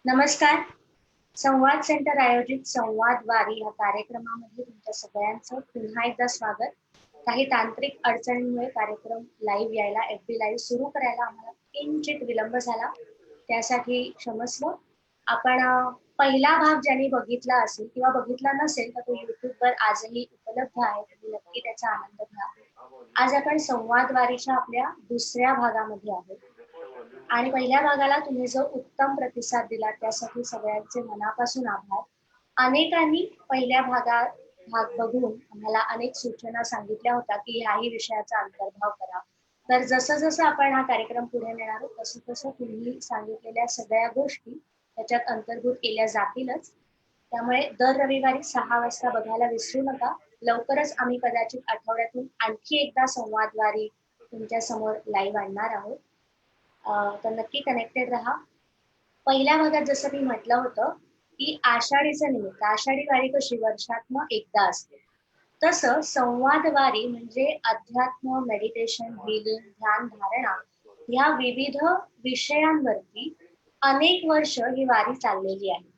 नमस्कार. संवाद सेंटर आयोजित संवाद वारी या कार्यक्रमामध्ये तुमच्या सगळ्यांचं पुन्हा एकदा स्वागत. काही तांत्रिक अडचणींमुळे कार्यक्रम लाईव्ह यायला FB लाईव्ह सुरू करायला आम्हाला किंचित विलंब झाला. त्यासाठी क्षमस्व. आपण पहिला भाग ज्यांनी बघितला असेल किंवा बघितला नसेल तर तो YouTubeवर आजही उपलब्ध आहे. तुम्ही नक्की त्याचा आनंद घ्या. आज आपण संवाद वारीच्या आपल्या दुसऱ्या भागामध्ये आहोत. आणि पहिल्या भागाला तुम्ही जो उत्तम प्रतिसाद दिला त्यासाठी सगळ्यांचे मनापासून आभार. अनेकांनी पहिल्या भाग बघून आम्हाला अनेक सूचना सांगितल्या होत्या की ह्याही विषयाचा अंतर्भाव करा. तर जसं जसं आपण हा कार्यक्रम पुढे नेणार आहोत तसं तसं तुम्ही सांगितलेल्या सगळ्या गोष्टी त्याच्यात अंतर्भूत केल्या जातीलच. त्यामुळे दर रविवारी 6 वाजता बघायला विसरू नका. लवकरच आम्ही कदाचित आठवड्यातून आणखी एकदा संवादवारी तुमच्या समोर लाईव्ह आणणार आहोत. तर नक्की कनेक्टेड राहा. पहिल्या भागात जसं मी म्हटलं होतं की आषाढीचं निमित्त, आषाढी वारी कशी वर्षातनं एकदा असते, तसं संवाद वारी म्हणजे अध्यात्म, मेडिटेशन, हिलिंग, ध्यान, धारणा या विविध विषयांवरती अनेक वर्ष ही वारी चाललेली आहे.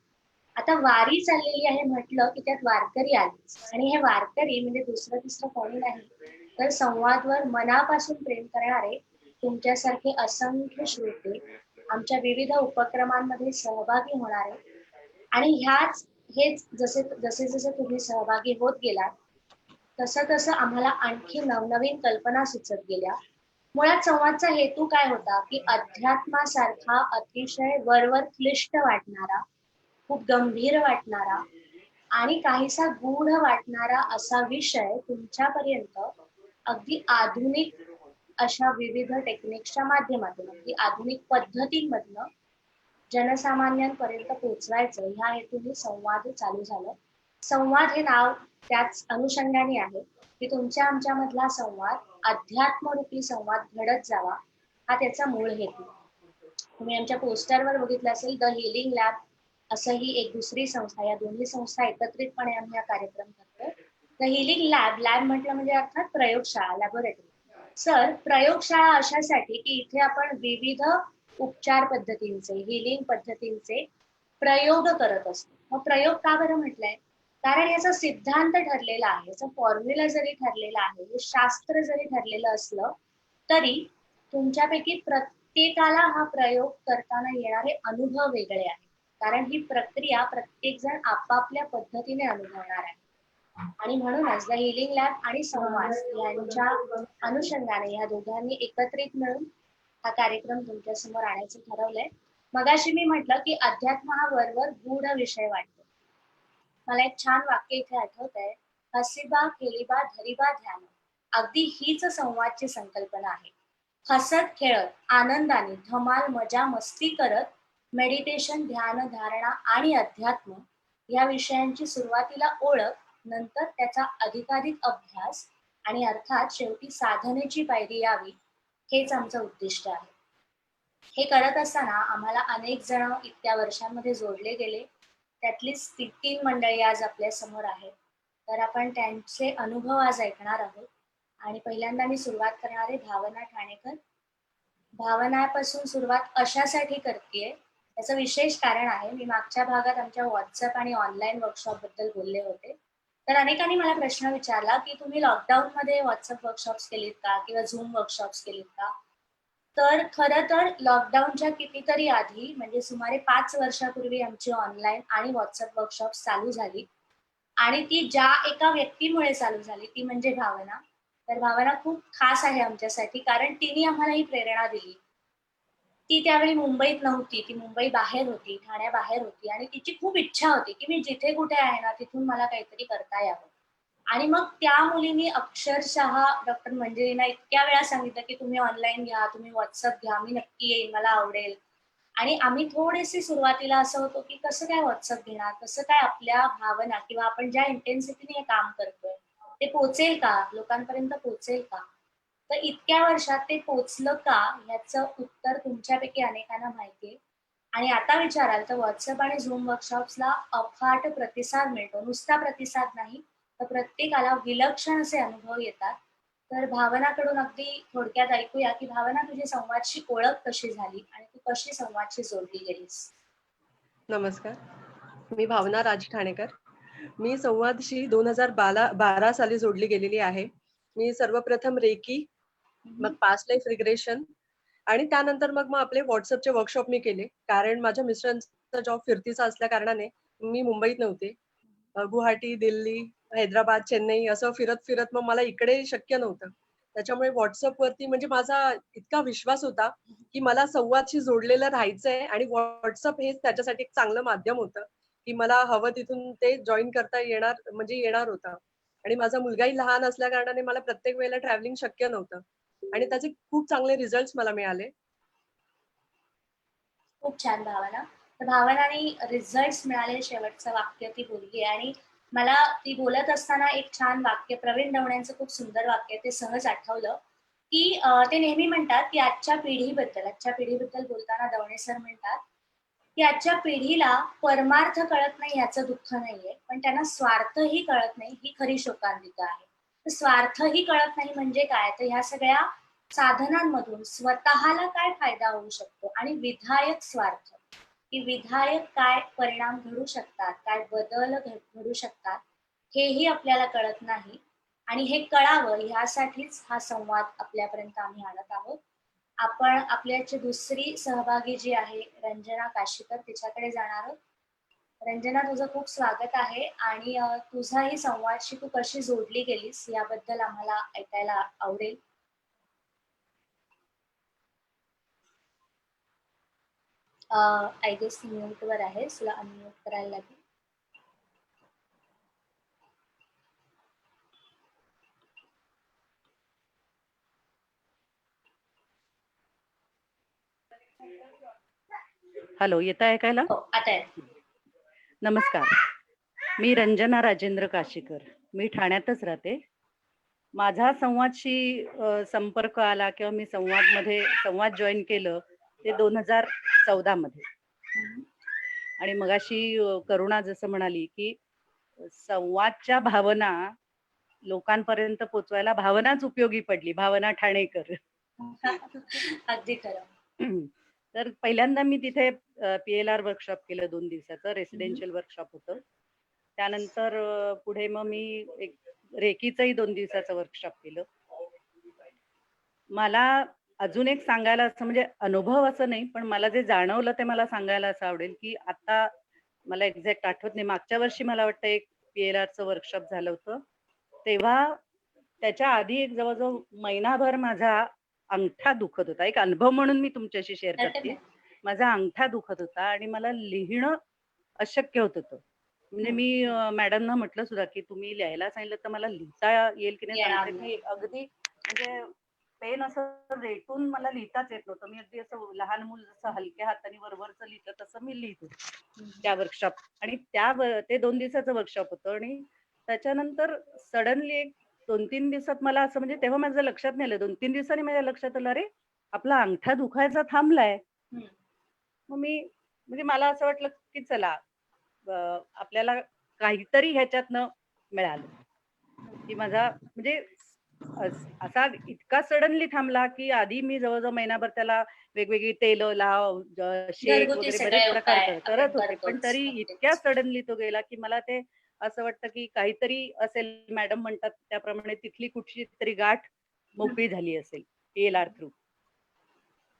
आता वारी चाललेली आहे म्हटलं की त्यात वारकरी आले आणि हे वारकरी म्हणजे दुसरं तिसरं कोणी नाही तर संवादवर मनापासून प्रेम करणारे तुमच्यासारखे असंख्य श्रोते आमच्या विविध उपक्रमांमध्ये सहभागी होणारे आणि हेच जसे जसे जसे तुम्ही सहभागी होत गेलात तसं तसं आम्हाला आणखी नवनवीन कल्पना सुचत गेल्या. मुळात संवादचा हेतू काय होता की अध्यात्मासारखा अतिशय वरवर क्लिष्ट वाटणारा, खूप गंभीर वाटणारा आणि काहीसा गूढ वाटणारा असा विषय तुमच्यापर्यंत अगदी आधुनिक अशा विविध टेक्निक्सच्या माध्यमातून, अगदी आधुनिक पद्धतींमधनं जनसामान्यांपर्यंत पोहोचवायचं ह्या हेतूने संवाद चालू झालं. संवाद हे नाव त्याच अनुषंगाने आहे की तुमच्या आमच्यामधला संवाद अध्यात्मरूपी संवाद घडत जावा हा त्याचा मूळ हेतू. तुम्ही आमच्या पोस्टरवर बघितलं असेल द हिलिंग लॅब असं ही एक दुसरी संस्था, या दोन्ही संस्था एकत्रितपणे आम्ही हा कार्यक्रम करतो. द हिलिंग लॅब, लॅब म्हटलं म्हणजे अर्थात प्रयोगशाळा, लॅबोरेटरी. सर, प्रयोगशाळा अशासाठी की इथे आपण विविध उपचार पद्धतींचे, हिलिंग पद्धतींचे प्रयोग करत असतो. मग प्रयोग का बरं म्हटलंय? कारण याचा सिद्धांत ठरलेला आहे, याचा फॉर्म्युला जरी ठरलेला आहे, हे शास्त्र जरी ठरलेलं असलं तरी तुमच्यापैकी प्रत्येकाला हा प्रयोग करताना येणारे अनुभव वेगळे आहेत. कारण ही प्रक्रिया प्रत्येक जण आपापल्या पद्धतीने अनुभवणार आहे. आणि म्हणूनच द हिलिंग लॅब आणि संवाद यांच्या अनुषंगाने या दोघांनी एकत्रित मिळून हा कार्यक्रम तुमच्या समोर आणायचं ठरवलंय. मगाशी मी म्हटलं की अध्यात्म हा वरवर गूढ विषय वाटतो. मला एक छान वाक्य इथे आठवत आहे, हसीबा केलीबा धरीबा ध्यान. अगदी हीच संवादची संकल्पना आहे. हसत खेळत आनंदाने धमाल मजा मस्ती करत मेडिटेशन, ध्यान, धारणा आणि अध्यात्म या विषयांची सुरुवातीला ओळख, नंतर त्याचा अधिकाधिक अभ्यास आणि अर्थात शेवटी साधनेची पायरी यावी हेच आमचं उद्दिष्ट आहे. हे करत असताना आम्हाला अनेक जण इतक्या वर्षांमध्ये जोडले गेले. त्यातलीच 3 मंडळी आज आपल्या समोर आहेत. तर आपण त्यांचे अनुभव आज ऐकणार आहोत. आणि पहिल्यांदा मी सुरुवात करणार आहे भावना ठाणेकर. भावनापासून सुरुवात अशासाठी करतेय, त्याचं विशेष कारण आहे. मी मागच्या भागात आमच्या व्हॉट्सअप आणि ऑनलाईन वर्कशॉप बद्दल बोलले होते. तर अनेकांनी मला प्रश्न विचारला की तुम्ही लॉकडाऊन मध्ये व्हॉट्सअप वर्कशॉप्स केलीत का किंवा झूम वर्कशॉप्स केलीत का? तर खरं तर लॉकडाऊनच्या कितीतरी आधी म्हणजे सुमारे 5 वर्षापूर्वी आमची ऑनलाईन आणि व्हॉट्सअप वर्कशॉप्स चालू झाली. आणि ती ज्या एका व्यक्तीमुळे चालू झाली ती म्हणजे भावना. तर भावना खूप खास आहे आमच्यासाठी कारण तिने आम्हाला ही प्रेरणा दिली. ती त्यावेळी मुंबईत नव्हती, ती मुंबई बाहेर होती, ठाण्याबाहेर होती आणि तिची खूप इच्छा होती की मी जिथे कुठे आहे ना तिथून मला काहीतरी करता यावं. आणि मग त्या मुलीने अक्षरशः डॉक्टर मंजिरींना इतक्या वेळा सांगितलं की तुम्ही ऑनलाईन घ्या, तुम्ही व्हॉट्सअप घ्या, मी नक्की येईन, मला आवडेल. आणि आम्ही थोडेसे सुरुवातीला असं होतो की कसं काय व्हॉट्सअप घेणार, कसं काय आपल्या भावना किंवा आपण ज्या इंटेन्सिटीने हे काम करतोय ते पोचेल का? लोकांपर्यंत पोचेल का? तर इतक्या वर्षात ते पोचलं का? ह्याचं उत्तर तुमच्यापैकी अनेकांना माहिती आहे. आणि आता विचाराल तर WhatsApp आणि Zoom वर्कशॉप्सला अफाट प्रतिसाद मिळतो. नुसता प्रतिसाद नाही, तर प्रत्येकाला विलक्षण असे अनुभव येतात. तर भावनाकडून अगदी थोडक्यात ऐकूया, की भावना तुझी संवादशी ओळख कशी झाली आणि तू कशी संवादशी जोडली गेलीस? नमस्कार. मी भावना राज ठाणेकर. मी संवादशी 2012 साली जोडली गेलेली आहे. मी सर्वप्रथम रेकी, मग पास्ट लाईफ रिग्रेशन आणि त्यानंतर मग आपले WhatsAppचे वर्कशॉप मी केले. कारण माझ्या मिस्टरांचा जॉब फिरतीचा असल्या कारणाने मी मुंबईत नव्हते. गुवाहाटी, दिल्ली, हैदराबाद, चेन्नई असं फिरत-फिरत मग मला इकडे शक्य नव्हतं. त्याच्यामुळे WhatsAppवरती म्हणजे माझा इतका विश्वास होता, की मला संवादशी जोडलेलं राहायचंय आणि WhatsApp हेच त्याच्यासाठी एक चांगलं माध्यम होतं, की मला हवं तिथून ते जॉइन करता येणार म्हणजे येणार होतं. आणि माझा मुलगाही लहान असल्या कारणाने मला प्रत्येक वेळेला ट्रॅव्हलिंग शक्य नव्हतं. आणि त्याचे खूप चांगले रिझल्ट्स मला मिळाले. खूप छान भावना. तर भावनाने रिझल्ट्स मिळाले शेवटचं वाक्य ती बोलली आणि मला ती बोलत असताना एक छान वाक्य प्रवीण दवण्यांचं खूप सुंदर वाक्य ते सहज आठवलं, की ते नेहमी म्हणतात, की आजच्या पिढीबद्दल बोलताना दवणे सर म्हणतात, की आजच्या पिढीला परमार्थ कळत नाही याचं दुःख नाहीये, पण त्यांना स्वार्थही कळत नाही ही खरी शोकांतिका आहे. तर स्वार्थही कळत नाही म्हणजे काय? तर ह्या सगळ्या साधनांमधून स्वतःला काय फायदा होऊ शकतो आणि विधायक स्वार्थ, की विधायक काय परिणाम घडू शकतात, काय बदल घडू शकतात, हेही आपल्याला कळत नाही. आणि हे कळावं ह्यासाठीच हा संवाद आपल्यापर्यंत आम्ही आणत आहोत. आपण आपल्याची दुसरी सहभागी जी आहे रंजना काशीकर तिच्याकडे जाणार आहोत. रंजना तुझं खूप स्वागत आहे आणि तुझा ही संवादशी तू कशी जोडली गेलीस याबद्दल आम्हाला ऐकायला आवडेल. आय गेस म्यूटवर आहेस, तुला अनम्यूट करायला लागेल. हॅलो, येतं ऐकायला? हो, आता येतंय. नमस्कार. मी रंजना राजेंद्र काशीकर. मी ठाण्यातच राहते. माझा संवादशी संपर्क आला किंवा मी संवाद जॉईन केलं ते 2014 मध्ये. हं. आणि मगाशी करुणा जसं म्हणाली, की संवादच्या भावना लोकांपर्यंत पोहोचवायला भावनाच उपयोगी पडली. भावना ठाणेकर. अगदी खरं. तर पहिल्यांदा मी तिथे PLR वर्कशॉप केलं 2 दिवसाचं. हं. रेसिडेन्शियल वर्कशॉप होतं. त्यानंतर पुढे मग मी एक रेकीचंही 2 दिवसाचं वर्कशॉप केलं. मला अजून एक सांगायला असं म्हणजे अनुभव असं नाही, पण मला जे जाणवलं ते मला सांगायला असं आवडेल, की आता मला एक्झॅक्ट आठवत नाही. मागच्या वर्षी मला वाटतं एक PLRचं वर्कशॉप झालं होतं. तेव्हा त्याच्या आधी एक जवळ-जवळ महिनाभर माझा अंगठा दुखत होता. एक अनुभव म्हणून मी तुमच्याशी शेअर करते. माझा अंगठा दुखत होता आणि मला लिहिणं अशक्य होत होतं. म्हणजे हं. मी मॅडमना म्हटलं सुद्धा, की तुम्ही लिहायला सांगितलं तर मला लिहिता येईल की नाही येणार सांगते. नाही. मी अगदी म्हणजे पेन असं रेटून मला लिहिताच येत नव्हतं. मी अगदी असं लहान मूल जसं हलक्या हाताने वरवरचं लिहितं तसं मी लिहित होते. हं. त्या वर्कशॉप आणि ते 2 दिवसाचं वर्कशॉप होतं आणि त्याच्यानंतर सडनली एक 2-3 दिवसात मला असं म्हणजे तेव्हा माझ्या लक्षात नाही आलं. 2-3 दिवसांनी माझ्या लक्षात आलं, अरे आपला अंगठा दुखायचा थांबलाय. हं. मग मी म्हणजे मला असं वाटलं, की चला आपल्याला काहीतरी ह्याच्यातनं मिळालं, की माझा म्हणजे असा इतका सडनली थांबला, की आधी मी जवळ-जवळ महिनाभर त्याला वेगवेगळी तेलं लाव, शेक घरगुती वगैरे सगळे बरेच प्रकार उपाय आपण करत होते. पण करतोच. तरी इतक्या नक्कीच. सडनली तो गेला, की मला ते असं वाटतं, की काहीतरी असेल मॅडम म्हणतात त्याप्रमाणे तिथली कुठची तरी गाठ हं. मोकळी झाली असेल PLR थ्रू.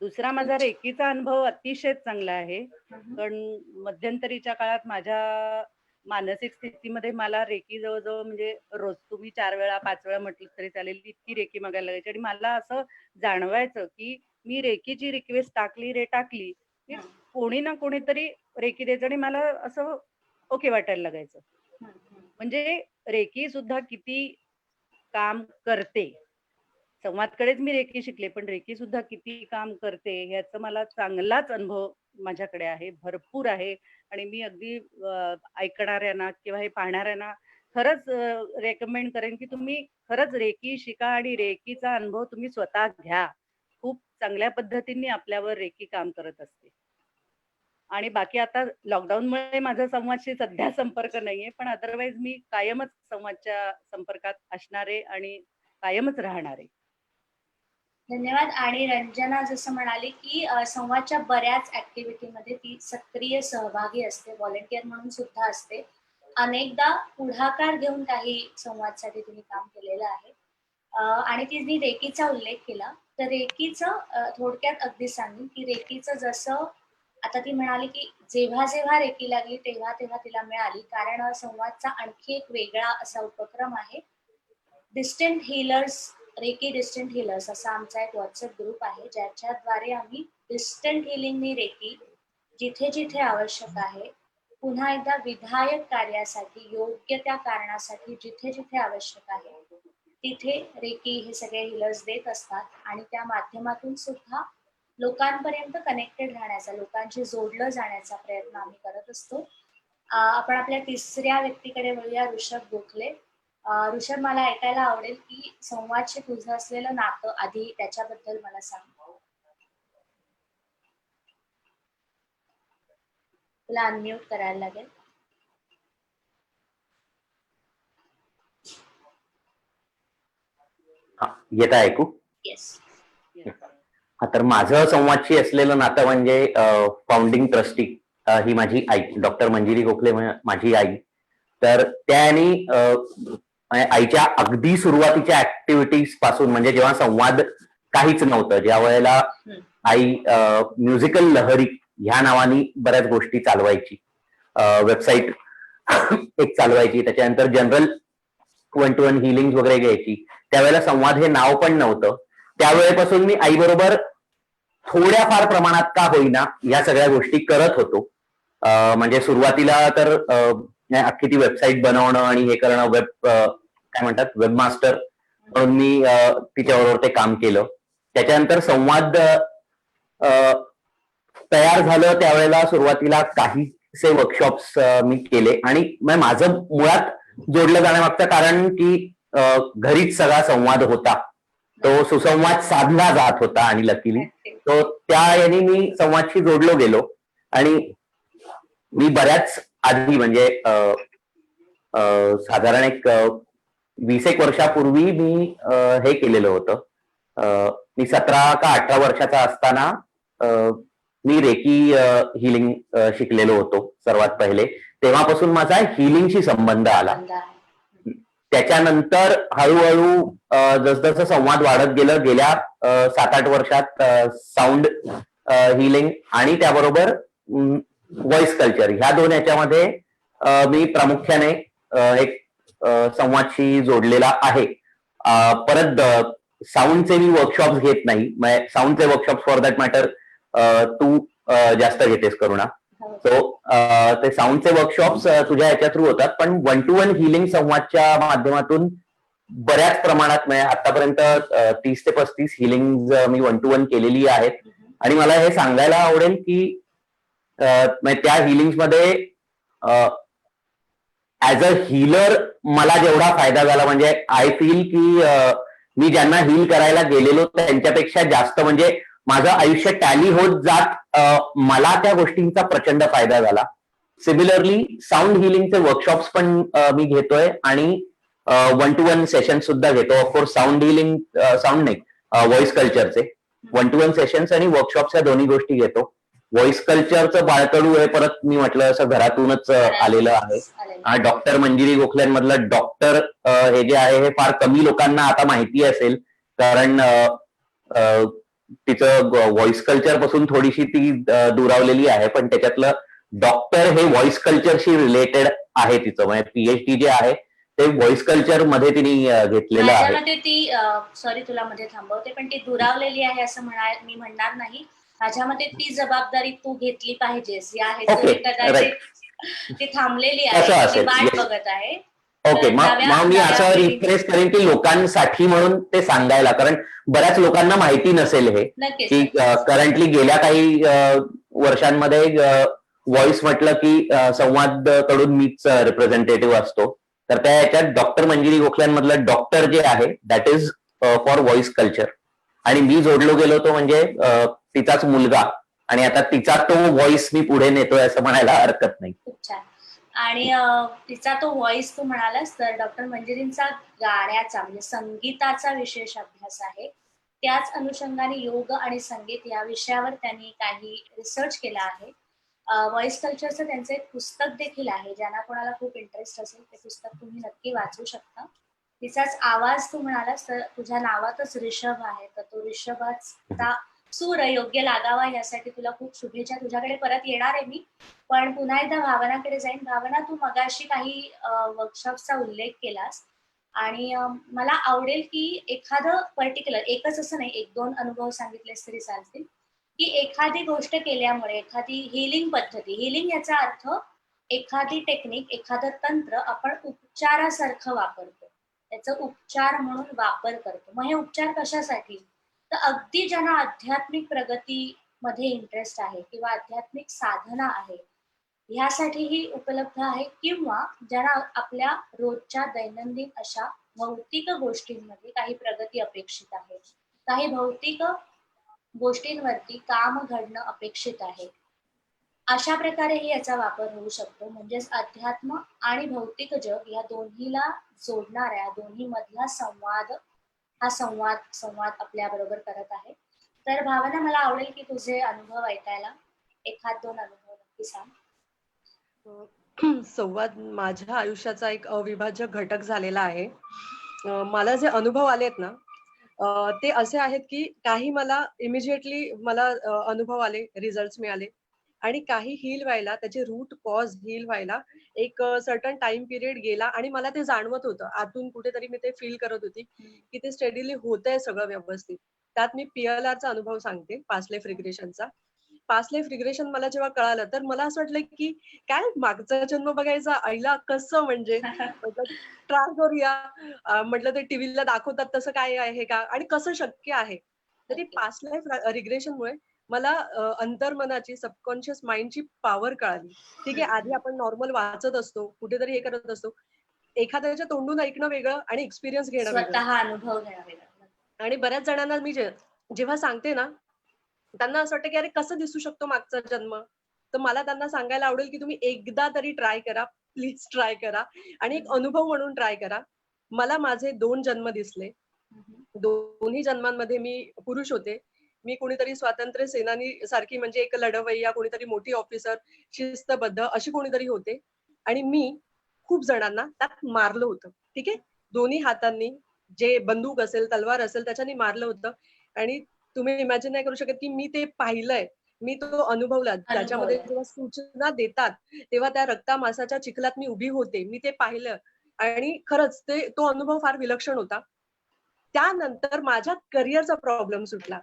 दुसरा माझा खूप छान. रेकीचा अनुभव अतिशय चांगला आहे. हं. कारण मध्यंतरीच्या काळात माझ्या मानसिक स्थितीमध्ये मला रेकी जवळ-जवळ म्हणजे रोज तुम्ही 4 वेळा 5 वेळा म्हटलं तरी चालेल, इतकी रेकी मागायला लागायची आणि मला असं जाणवायचं, की मी रेकीची रिक्वेस्ट टाकली, की हं. कोणी ना कोणीतरी रेकी द्यायचं आणि मला असं ओके वाटायला लागायचं. हं. हं. म्हणजे रेकी सुद्धा किती काम करते. संवादकडेच मी रेकी शिकले, पण रेकी सुद्धा किती काम करते ह्याचा मला चांगलाच अनुभव माझ्याकडे आहे, भरपूर आहे आणि मी अगदी ऐकणाऱ्यांना किंवा हे पाहणाऱ्यांना खरंच रेकमेंड करेन की तुम्ही खरंच रेकी शिका आणि रेकीचा अनुभव तुम्ही स्वतः घ्या. खूप चांगल्या पद्धतीने आपल्यावर रेकी काम करत असते. आणि बाकी आता लॉकडाऊनमुळे माझा संवादशी सध्या संपर्क नाहीये, पण अदरवाईज मी कायमच संवादच्या संपर्कात असणारे आणि कायमच राहणारे. धन्यवाद. आणि रंजना जसं म्हणाली, की संवादच्या बऱ्याच ॲक्टिव्हिटीमध्ये ती सक्रिय सहभागी असते, व्हॉलंटियर म्हणून सुद्धा असते. अनेकदा पुढाकार घेऊन काही संवादसाठी तिने काम केलेलं आहे. आणि तिने रेकीचा उल्लेख केला. तर रेकीचं थोडक्यात अगदी सांगेन, की रेकीचं जसं आता ती म्हणाली, की जेव्हा-जेव्हा रेकी लागली तेव्हा-तेव्हा तिला मिळाली. कारण संवादचा आणखी एक वेगळा असा उपक्रम आहे. Distant healers, reiki distant healers असा आमचा एक व्हॉट्सअप ग्रुप आहे, ज्याच्याद्वारे आम्ही डिस्टंट हिलिंगनी रेकी जिथे जिथे आवश्यक आहे, पुन्हा एकदा विधायक कार्यासाठी, योग्य त्या कारणासाठी जिथे जिथे आवश्यक आहे, तिथे रेकी हे सगळे हीलर्स देत असतात. आणि त्या माध्यमातून सुद्धा लोकांपर्यंत कनेक्टेड राहण्याचा, लोकांशी जोडलं जाण्याचा प्रयत्न आम्ही करत असतो. आपण आपल्या तिसऱ्या व्यक्तीकडे वळूया, ऋषभ गोखले. ऋषभ, मला ऐकायला आवडेल की संवादशी तुझं असलेलं नातं आधी त्याच्याबद्दल मला सांग. तुला अनम्यूट करायला लागेल. येत आहे ऐकू? येस. हा, तर माझं संवादशी असलेलं नातं म्हणजे फाउंडिंग ट्रस्टी ही माझी आई, डॉक्टर मंजिरी गोखले माझी आई. तर त्यानी आईच्या अगदी सुरुवातीच्या ऍक्टिव्हिटीज पासून, म्हणजे जेव्हा संवाद काहीच नव्हतं, ज्या वेळेला आई म्युझिकल लहरी ह्या नावाने बऱ्याच गोष्टी चालवायची, वेबसाईट एक चालवायची, त्याच्यानंतर जनरल 1-to-1 हिलिंग वगैरे घ्यायची, त्यावेळेला संवाद हे नाव पण नव्हतं. त्यावेळेपासून मी आई बरोबर थोड्याफार प्रमाणात का होईना या सगळ्या गोष्टी करत होतो. म्हणजे सुरुवातीला तर अख्खी ती वेबसाईट बनवणं आणि हे करणं, वेब काय म्हणतात, वेबमास्टर म्हणून मी तिच्याबरोबर ते काम केलं. त्याच्यानंतर संवाद तयार झालं त्यावेळेला सुरुवातीला काहीसे वर्कशॉप्स मी केले. आणि माझं मुळात जोडलं जाण्यामागचं कारण की घरीच सगळा संवाद होता, तो सुसंवाद साधला जात होता आणि लकीली तो त्या याने मी संवादशी जोडलो गेलो. आणि मी बऱ्याच आधी, म्हणजे साधारण एक 20 वर्षापूर्वी मी हे केलेलं होतं. मी 17 का 18 वर्षाचा असताना मी रेकी हिलिंग शिकलेलो होतो सर्वात पहिले. तेव्हापासून माझा हिलिंगशी संबंध आला. त्याच्यानंतर हळूहळू जसजसं संवाद वाढत गेलं, गेल्या 7-8 वर्षात साऊंड हिलिंग आणि त्याबरोबर व्हॉइस कल्चर ह्या दोन याच्यामध्ये मी प्रामुख्याने एक संवादशी जोडलेला आहे. परत साऊंडचे मी वर्कशॉप्स घेत नाही, साऊंडचे वर्कशॉप्स फॉर दॅट मॅटर तू जास्त घेतेस करुणा. सो ते साऊंडचे वर्कशॉप्स तुझ्या याच्या थ्रू होतात, पण 1-to-1 हिलिंग संवादच्या माध्यमातून बऱ्याच प्रमाणात, म्हणजे आतापर्यंत 30 ते 35 हिलिंग मी 1-to-1 केलेली आहेत. आणि मला हे सांगायला आवडेल की त्या हिलिंग मध्ये ऍज अ हिलर मला जेवढा फायदा झाला, म्हणजे आय फील की मी ज्यांना हील करायला गेलेलो त्यांच्यापेक्षा जास्त, म्हणजे माझं आयुष्य टॅली होत जात मला त्या गोष्टींचा प्रचंड फायदा झाला. सिमिलरली साऊंड हिलिंगचे वर्कशॉप्स पण मी घेतोय आणि 1-to-1 सेशन सुद्धा घेतो. ऑफकोर्स साऊंड हिलिंग, साऊंड नाही, व्हॉइस कल्चरचे 1-to-1 सेशन्स आणि वर्कशॉप्स या दोन्ही गोष्टी घेतो. व्हॉइस कल्चरचं बाळकडू हे परत मी म्हटलं असं घरातूनच आलेलं आहे. डॉक्टर मंजिरी गोखल्यांमधलं डॉक्टर हे जे आहे हे फार कमी लोकांना आता माहिती असेल, कारण तिचं व्हॉइस कल्चर पासून थोडीशी ती दुरावलेली आहे, पण त्याच्यातलं डॉक्टर हे व्हॉइस कल्चरशी रिलेटेड आहे. तिचं म्हणजे PhD जे आहे ते व्हॉइस कल्चर मध्ये तिने घेतलेलं आहे. माझ्यामध्ये ती, सॉरी तुला मध्ये थांबवते, पण ती दुरावलेली आहे असं मी म्हणणार नाही. माझ्या मते ती जबाबदारी तू घेतली पाहिजेस या हेतूने कदाचित ती थांबलेली आहे, ती वाट बघत आहे. ओके, मग मी असं रिफ्रेश करेन की लोकांसाठी म्हणून ते सांगायला, कारण बऱ्याच लोकांना माहिती नसेल हे की करंटली गेल्या काही वर्षांमध्ये व्हॉइस म्हटलं की संवाद कडून मीच रिप्रेझेंटेटिव्ह असतो. तर त्या याच्यात डॉक्टर मंजिरी गोखल्यांमधलं डॉक्टर जे आहे that is for voice culture, आणि मी जोडलो गेलो तो म्हणजे तिचाच मुलगा, आणि आता तिचा तो व्हॉइस मी पुढे नेतोय असं म्हणायला हरकत नाही. खूप छान. आणि तिचा तो व्हॉइस तू म्हणालास, तर डॉक्टर मंजिरींचा गाण्याचा म्हणजे संगीताचा विशेष अभ्यास आहे. त्याच अनुषंगाने योग आणि संगीत या विषयावर त्यांनी काही रिसर्च केला आहे. व्हॉइस कल्चरचं त्यांचं एक पुस्तक देखील आहे. ज्यांना कोणाला खूप इंटरेस्ट असेल ते पुस्तक तुम्ही नक्की वाचू शकता. तिचाच आवाज तू म्हणालास, तर तुझ्या नावातच ऋषभ आहे, तर तो ऋषभाचा सूर योग्य लागावा यासाठी तुला खूप शुभेच्छा. तुझ्याकडे परत येणार आहे मी, पण पुन्हा एकदा भावनाकडे जाईन. भावना, तू मगाशी काही वर्कशॉपचा उल्लेख केलास आणि मला आवडेल की एखादं पर्टिक्युलर, एकच असं नाही, 1-2 अनुभव सांगितलेस तरी चालतील, की एखादी गोष्ट केल्यामुळे एखादी हिलिंग पद्धती, हिलिंग याचा अर्थ एखादी टेक्निक, एखादं तंत्र आपण उपचारासारखं वापरतो, त्याचा उपचार म्हणून वापर करतो. मग हे उपचार कशासाठी? तर अगदी ज्यांना आध्यात्मिक प्रगतीमध्ये इंटरेस्ट आहे किंवा आध्यात्मिक साधना आहे ह्यासाठीही उपलब्ध आहे, किंवा ज्यांना आपल्या रोजच्या दैनंदिन अशा भौतिक गोष्टींमध्ये काही प्रगती अपेक्षित आहे, काही भौतिक गोष्टींवरती काम घडणं अपेक्षित आहे, अशा प्रकारेही याचा वापर होऊ शकतो. म्हणजेच अध्यात्म आणि भौतिक जग या दोन्हीला जोडणाऱ्या, दोन्ही मधला संवाद, हा संवाद संवाद आपल्या बरोबर करत आहे. तर भावना, मला आवडेल की तुझे अनुभव ऐकायला. 1-2 अनुभव नक्की सांग. संवाद माझ्या आयुष्याचा एक अविभाज्य घटक झालेला आहे. मला जे अनुभव आलेत ना, ते असे आहेत की काही मला इमिजिएटली मला अनुभव आले, रिझल्ट्स मिळाले, आणि काही हील व्हायला, त्याचे रूट कॉज हील व्हायला एक सर्टन टाइम पिरियड गेला, आणि मला ते जाणवत होतं. आतून कुठेतरी मी ते फील करत होती की ते स्टेडीली होतंय सगळं व्यवस्थित. त्यात मी PLRचा अनुभव सांगते, पास्ट लाईफ रिग्रेशनचा. पास्ट लाईफ रिग्रेशन मला जेव्हा कळालं, तर मला असं वाटलं की काय मागचा जन्म बघायचा, आईला कसं, म्हणजे म्हटलं ट्राय करूया. म्हटलं ते टीव्हीला दाखवतात तसं काय आहे का, आणि कसं शक्य आहे. तरी ओके. पास्ट लाईफ रिग्रेशनमुळे मला अंतर्मनाची, सबकॉन्शियस माइंडची पॉवर कळाली. ठीक आहे, आधी आपण नॉर्मल वाचत असतो, कुठेतरी हे करत असतो. एखाद्याच्या तोंडून ऐकणं वेगळं आणि एक्सपिरियन्स घेणं वेगळं. स्वतः अनुभव घेणं वेगळं. आणि बऱ्याच जणांना मी जेव्हा सांगते ना, त्यांना असं वाटतं की अरे कसं दिसू शकतो मागचा जन्म. तर मला त्यांना सांगायला आवडेल की तुम्ही एकदा तरी ट्राय करा, प्लीज ट्राय करा, आणि एक अनुभव म्हणून ट्राय करा. मला माझे 2 जन्म दिसले. दोन्ही जन्मांमध्ये मी पुरुष होते. मी कोणीतरी स्वातंत्र्य सेनानी सारखी, म्हणजे एक लढवय्या, कोणीतरी मोठी ऑफिसर, शिस्तबद्ध अशी कोणीतरी होते, आणि मी खूप जणांना त्यात मारलं होतं. ठीक आहे, दोन्ही हातांनी, जे बंदूक असेल, तलवार असेल, त्याच्यानी मारलं होतं. आणि तुम्ही इमॅजिन नाही करू शकत की मी ते पाहिलंय, मी तो अनुभवला. त्याच्यामध्ये अनुभवलं. जेव्हा सूचना देतात, तेव्हा त्या रक्ता-मांसाच्या चिखलात मी उभी होते. मी ते पाहिलं, आणि खरंच तो अनुभव फार विलक्षण होता. त्यानंतर माझ्या करिअरचा प्रॉब्लेम सुटला.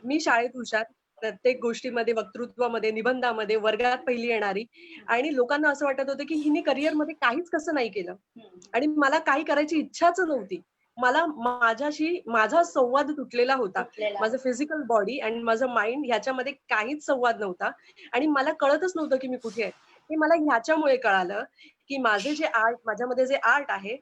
मी शाळेत हुशार, प्रत्येक गोष्टीमध्ये, वक्तृत्वामध्ये, निबंधामध्ये वर्गात पहिली येणारी, आणि लोकांना असं वाटत होतं की हिने करिअरमध्ये काहीच कसं नाही केलं, आणि मला काही करायची इच्छाच नव्हती. मला माझा संवाद तुटलेला होता. तुटलेला. माझं फिजिकल बॉडी आणि माझं माइंड ह्याच्यामध्ये काहीच संवाद नव्हता, आणि मला कळतच नव्हतं की मी कुठे आहे. हे मला ह्याच्यामुळे कळालं की माझ्यामध्ये जे आर्ट आहे,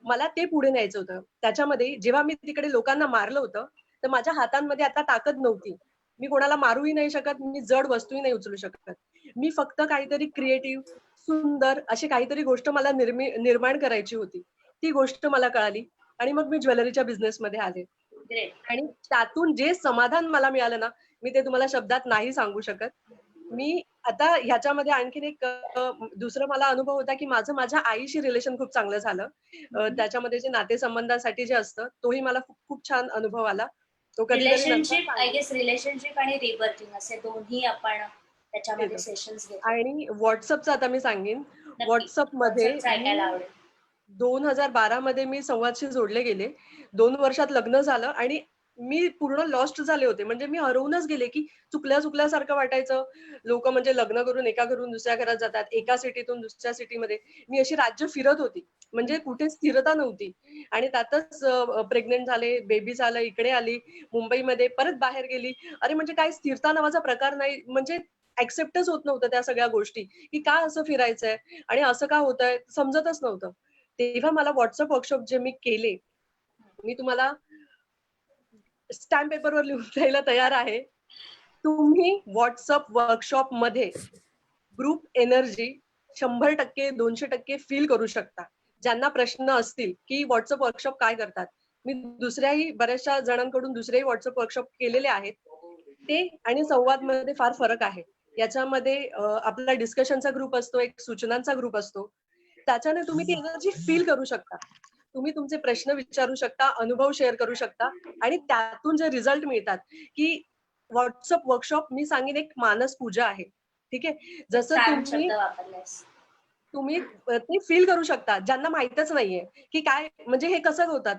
मला ते पुढे न्यायचं होतं. त्याच्यामध्ये जेव्हा मी तिकडे लोकांना मारलं होतं, तर माझ्या हातांमध्ये आता ताकद नव्हती. मी कोणाला मारूही नाही शकत, मी जड वस्तूही नाही उचलू शकत. मी फक्त काहीतरी क्रिएटिव्ह, सुंदर अशी काहीतरी गोष्ट मला निर्माण करायची होती. ती गोष्ट मला कळाली, आणि मग मी ज्वेलरीच्या बिझनेसमध्ये आले. ग्रेट. आणि त्यातून जे समाधान मला मिळालं ना, मी ते तुम्हाला शब्दात नाही सांगू शकत. मी आता ह्याच्यामध्ये आणखीन एक दुसरा मला अनुभव होता की माझ्या आईशी रिलेशन खूप चांगलं झालं. त्याच्यामध्ये जे नातेसंबंधासाठी जे असतं, तोही मला खूप खूप छान अनुभव आला. तो कधीतरी नंतर रिलेशनशिप, आय सांगेन. गेस रिलेशनशिप आणि रिबर्थिंग असे दोन्ही आपण त्याच्यामध्ये घेतो. सेशन्स घेतो. आणि WhatsAppचं आता मी सांगेन. नक्की. WhatsAppमध्ये WhatsAppचं ऐकायला मी आवडेल. 2012 मध्ये मी संवादशी जोडले गेले. 2 वर्षात लग्न झालं, आणि मी पूर्ण लॉस्ट झाले होते. म्हणजे मी हरवूनच गेले की चुकल्यासारखं वाटायचं. लोकं म्हणजे लग्न करून एका घरून दुसऱ्या घरात जातात, एका सिटीतून दुसऱ्या सिटीमध्ये. मी अशी राज्य फिरत होती. म्हणजे कुठे स्थिरता नव्हती. आणि त्यातच प्रेग्नंट झाले, बेबी झालं, इकडे आली, मुंबईमध्ये परत बाहेर गेली. अरे म्हणजे काही स्थिरता नावाचा प्रकार नाही. म्हणजे ऍक्सेप्टच होत नव्हतं त्या सगळ्या गोष्टी, की का असं फिरायचंय आणि असं का होतंय, समजतच नव्हतं. तेव्हा मला व्हॉट्सअप वर्कशॉप जे मी केले, मी तुम्हाला स्टॅम्प पेपरवर लिहून द्यायला तयार आहे. तुम्ही व्हॉट्सअप वर्कशॉप मध्ये ग्रुप एनर्जी 100% 200% फील करू शकता. ज्यांना प्रश्न असतील की व्हॉट्सअप वर्कशॉप काय करतात, मी दुसऱ्याही बऱ्याचशा जणांकडून दुसरेही व्हॉट्सअप वर्कशॉप केलेले आहेत. ते आणि संवाद मध्ये फार फरक आहे. याच्यामध्ये आपला डिस्कशनचा ग्रुप असतो, एक सूचनांचा ग्रुप असतो. त्याच्याने तुम्ही ती एनर्जी फील करू शकता. तुम्ही तुमचे प्रश्न विचारू शकता, अनुभव शेअर करू शकता आणि त्यातून जे रिझल्ट मिळतात की व्हॉट्सअप वर्कशॉप मी सांगेन एक मानस पूजा आहे. ठीक आहे. जसं छान तुम्ही शब्द वापरलायस. तुम्ही ते फील करू शकता ज्यांना माहितच नाहीये की काय म्हणजे हे कसं होतात.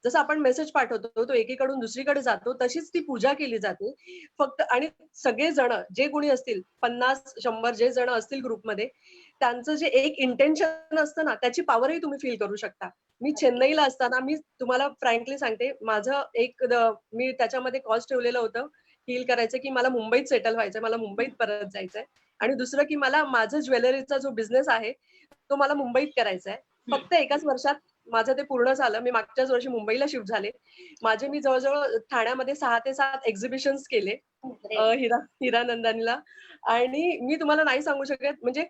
जसं आपण मेसेज पाठवतो तो एकीकडून दुसरीकडे जातो, तशीच ती पूजा केली जाते. फक्त आणि सगळे जण जे कोणी असतील 50-100 जे जण असतील ग्रुपमध्ये, त्यांचं जे एक इंटेन्शन असतं ना, त्याची पॉवरही तुम्ही फील करू शकता. मी चेन्नईला असताना मी तुम्हाला फ्रँकली सांगते, माझं मी त्याच्यामध्ये कॉज ठेवलेलं होतं, फील करायचं की मला मुंबईत सेटल व्हायचंय, मला मुंबईत परत जायचंय. आणि दुसरं की मला माझं ज्वेलरीचा जो बिझनेस आहे, तो मला मुंबईत करायचा आहे. फक्त एकाच वर्षात माझं ते पूर्ण झालं. मी मागच्याच वर्षी मुंबईला शिफ्ट झाले. मी जवळ-जवळ ठाण्यामध्ये 6 ते 7 एक्झिबिशन्स केले. Great. हिरानंदानीला आणि मी तुम्हाला नाही सांगू शकत म्हणजे